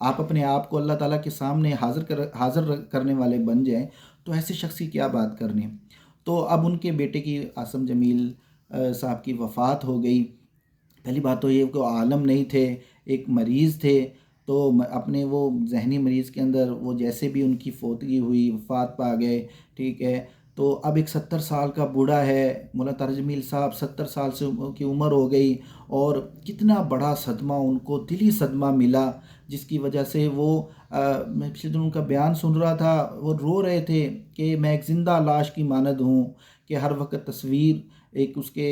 آپ اپنے آپ کو اللہ تعالیٰ کے سامنے حاضر کرنے والے بن جائیں تو ایسے شخص کی کیا بات کرنی۔ تو اب ان کے بیٹے کی عاصم جمیل صاحب کی وفات ہو گئی۔ پہلی بات تو یہ کہ وہ عالم نہیں تھے، ایک مریض تھے، تو اپنے وہ ذہنی مریض کے اندر وہ جیسے بھی ان کی فوتگی ہوئی، وفات پا گئے، ٹھیک ہے۔ تو اب ایک 70 سال کا بوڑھا ہے، مولانا طارق جمیل صاحب 70 سال سے کی عمر ہو گئی، اور کتنا بڑا صدمہ ان کو، دلی صدمہ ملا، جس کی وجہ سے وہ میں پچھلے دن ان کا بیان سن رہا تھا، وہ رو رہے تھے کہ میں ایک زندہ لاش کی مانند ہوں، کہ ہر وقت تصویر ایک اس کے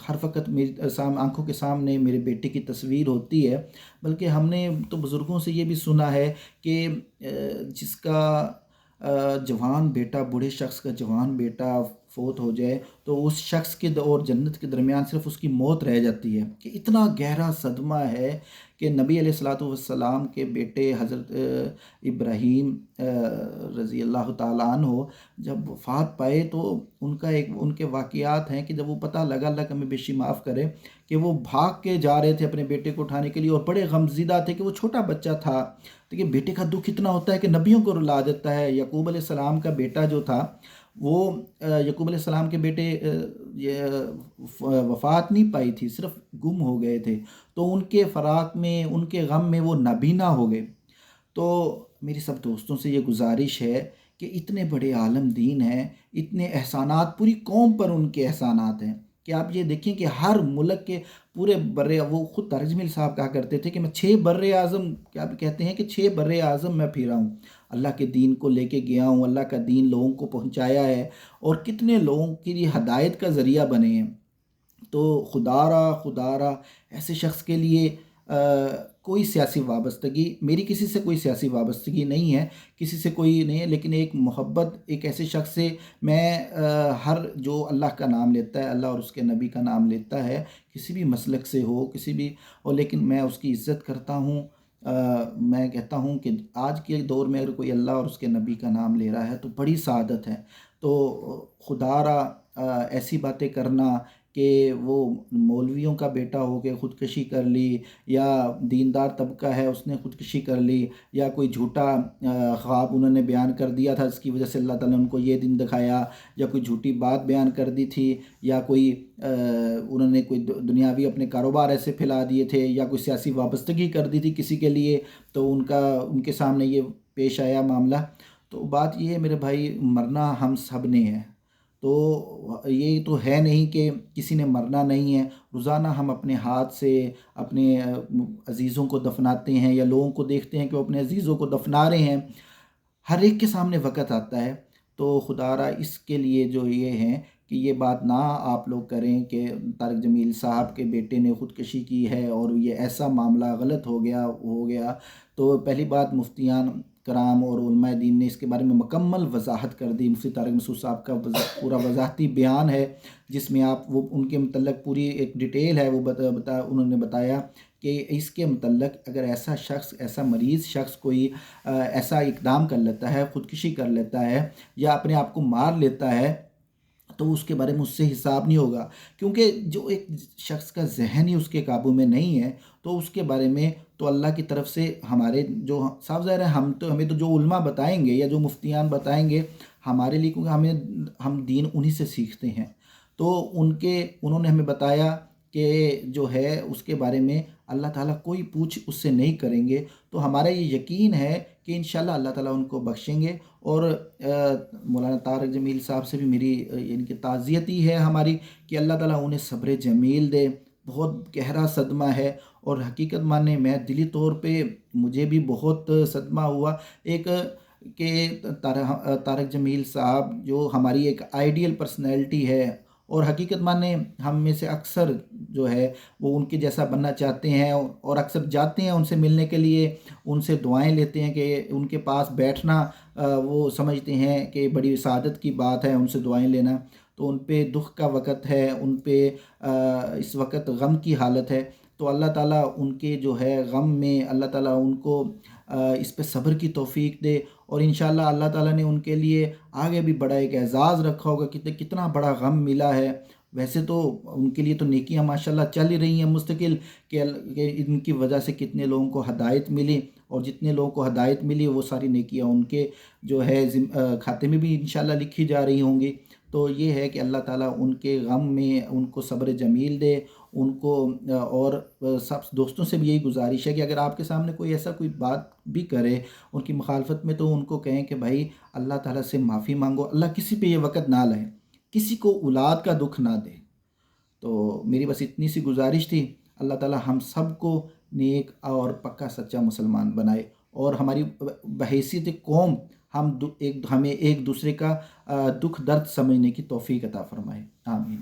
ہر وقت میری آنکھوں کے سامنے میرے بیٹے کی تصویر ہوتی ہے۔ بلکہ ہم نے تو بزرگوں سے یہ بھی سنا ہے کہ جس کا جوان بیٹا، بوڑھے شخص کا جوان بیٹا فوت ہو جائے تو اس شخص کے اور جنت کے درمیان صرف اس کی موت رہ جاتی ہے، کہ اتنا گہرا صدمہ ہے کہ نبی علیہ الصلاۃ والسلام کے بیٹے حضرت ابراہیم رضی اللہ تعالیٰ عنہ جب وفات پائے تو ان کے واقعات ہیں کہ جب وہ پتہ لگا، اللہ کا ہمیں بیشی معاف کرے، کہ وہ بھاگ کے جا رہے تھے اپنے بیٹے کو اٹھانے کے لیے، اور بڑے غمزدہ تھے کہ وہ چھوٹا بچہ تھا۔ دیکھیے بیٹے کا دکھ اتنا ہوتا ہے کہ نبیوں کو رلا دیتا ہے۔ یعقوب علیہ السلام کا بیٹا جو تھا وہ یعقوب علیہ السلام کے بیٹے وفات نہیں پائی تھی، صرف گم ہو گئے تھے، تو ان کے فراق میں، ان کے غم میں وہ نابینا ہو گئے۔ تو میری سب دوستوں سے یہ گزارش ہے کہ اتنے بڑے عالم دین ہیں، اتنے احسانات، پوری قوم پر ان کے احسانات ہیں، کہ آپ یہ دیکھیں کہ ہر ملک کے پورے وہ خود طارق جمیل صاحب کہا کرتے تھے کہ میں 6 بر اعظم، کیا کہتے ہیں کہ 6 بر اعظم میں پھرا ہوں، اللہ کے دین کو لے کے گیا ہوں، اللہ کا دین لوگوں کو پہنچایا ہے، اور کتنے لوگوں کی لیے ہدایت کا ذریعہ بنے ہیں۔ تو خدا را ایسے شخص کے لیے کوئی سیاسی وابستگی، میری کسی سے کوئی سیاسی وابستگی نہیں ہے، کسی سے کوئی نہیں ہے، لیکن ایک محبت ایک ایسے شخص سے میں ہر جو اللہ کا نام لیتا ہے، اللہ اور اس کے نبی کا نام لیتا ہے، کسی بھی مسلک سے ہو، کسی بھی، اور لیکن میں اس کی عزت کرتا ہوں۔ میں کہتا ہوں کہ آج کے دور میں اگر کوئی اللہ اور اس کے نبی کا نام لے رہا ہے تو بڑی سعادت ہے۔ تو خدا را ایسی باتیں کرنا کہ وہ مولویوں کا بیٹا ہو کے خودکشی کر لی، یا دیندار طبقہ ہے اس نے خودکشی کر لی، یا کوئی جھوٹا خواب انہوں نے بیان کر دیا تھا جس کی وجہ سے اللہ تعالیٰ نے ان کو یہ دن دکھایا، یا کوئی جھوٹی بات بیان کر دی تھی، یا کوئی انہوں نے کوئی دنیاوی اپنے کاروبار ایسے پھیلا دیے تھے، یا کوئی سیاسی وابستگی کر دی تھی کسی کے لیے، تو ان کے سامنے یہ پیش آیا معاملہ۔ تو بات یہ ہے میرے بھائی، مرنا ہم سب نے ہے، تو یہ تو ہے نہیں کہ کسی نے مرنا نہیں ہے۔ روزانہ ہم اپنے ہاتھ سے اپنے عزیزوں کو دفناتے ہیں، یا لوگوں کو دیکھتے ہیں کہ وہ اپنے عزیزوں کو دفنا رہے ہیں، ہر ایک کے سامنے وقت آتا ہے۔ تو خدا را اس کے لیے جو یہ ہیں کہ یہ بات نہ آپ لوگ کریں کہ طارق جمیل صاحب کے بیٹے نے خودکشی کی ہے اور یہ ایسا معاملہ غلط ہو گیا۔ تو پہلی بات، مفتیان کرام اور علماء دین نے اس کے بارے میں مکمل وضاحت کر دی۔ مفتی طارق مسعود صاحب کا پورا وضاحتی بیان ہے، جس میں وہ ان کے متعلق پوری ایک ڈیٹیل ہے، وہ انہوں نے بتایا کہ اس کے متعلق اگر ایسا شخص، ایسا مریض شخص کوئی ایسا اقدام کر لیتا ہے، خودکشی کر لیتا ہے، یا اپنے آپ کو مار لیتا ہے، تو اس کے بارے میں اس سے حساب نہیں ہوگا، کیونکہ جو ایک شخص کا ذہن ہی اس کے قابو میں نہیں ہے، تو اس کے بارے میں تو اللہ کی طرف سے ہمارے جو صاف ظاہر ہے، ہمیں تو جو علماء بتائیں گے یا جو مفتیان بتائیں گے ہمارے لیے، کیونکہ ہم دین انہی سے سیکھتے ہیں، تو انہوں نے ہمیں بتایا کہ جو ہے اس کے بارے میں اللہ تعالیٰ کوئی پوچھ اس سے نہیں کریں گے۔ تو ہمارا یہ یقین ہے کہ انشاءاللہ اللہ تعالیٰ ان کو بخشیں گے، اور مولانا طارق جمیل صاحب سے بھی میری ان کی تعزیت ہی ہے ہماری کہ اللہ تعالیٰ انہیں صبر جمیل دے۔ بہت گہرا صدمہ ہے، اور حقیقت مانے میں دلی طور پہ مجھے بھی بہت صدمہ ہوا، ایک کہ طارق جمیل صاحب جو ہماری ایک آئیڈیل پرسنالٹی ہے، اور حقیقت مانے ہم میں سے اکثر جو ہے وہ ان کے جیسا بننا چاہتے ہیں، اور اکثر جاتے ہیں ان سے ملنے کے لیے، ان سے دعائیں لیتے ہیں، کہ ان کے پاس بیٹھنا وہ سمجھتے ہیں کہ بڑی سعادت کی بات ہے ان سے دعائیں لینا۔ تو ان پہ دکھ کا وقت ہے، ان پہ اس وقت غم کی حالت ہے، تو اللہ تعالیٰ ان کے جو ہے غم میں اللہ تعالیٰ ان کو اس پہ صبر کی توفیق دے، اور انشاءاللہ اللہ تعالیٰ نے ان کے لیے آگے بھی بڑا ایک اعزاز رکھا ہوگا، کتنا بڑا غم ملا ہے، ویسے تو ان کے لیے تو نیکیاں ماشاءاللہ چل ہی رہی ہیں مستقل، کہ ان کی وجہ سے کتنے لوگوں کو ہدایت ملی، اور جتنے لوگوں کو ہدایت ملی وہ ساری نیکیاں ان کے جو ہے کھاتے میں بھی انشاءاللہ لکھی جا رہی ہوں گی۔ تو یہ ہے کہ اللہ تعالیٰ ان کے غم میں ان کو صبر جمیل دے ان کو، اور سب دوستوں سے بھی یہی گزارش ہے کہ اگر آپ کے سامنے کوئی ایسا کوئی بات بھی کرے ان کی مخالفت میں، تو ان کو کہیں کہ بھائی اللہ تعالیٰ سے معافی مانگو، اللہ کسی پہ یہ وقت نہ لائے، کسی کو اولاد کا دکھ نہ دے۔ تو میری بس اتنی سی گزارش تھی۔ اللہ تعالیٰ ہم سب کو نیک اور پکا سچا مسلمان بنائے، اور ہماری بحیثیت قوم ہمیں ایک دوسرے کا دکھ درد سمجھنے کی توفیق عطا فرمائے، آمین۔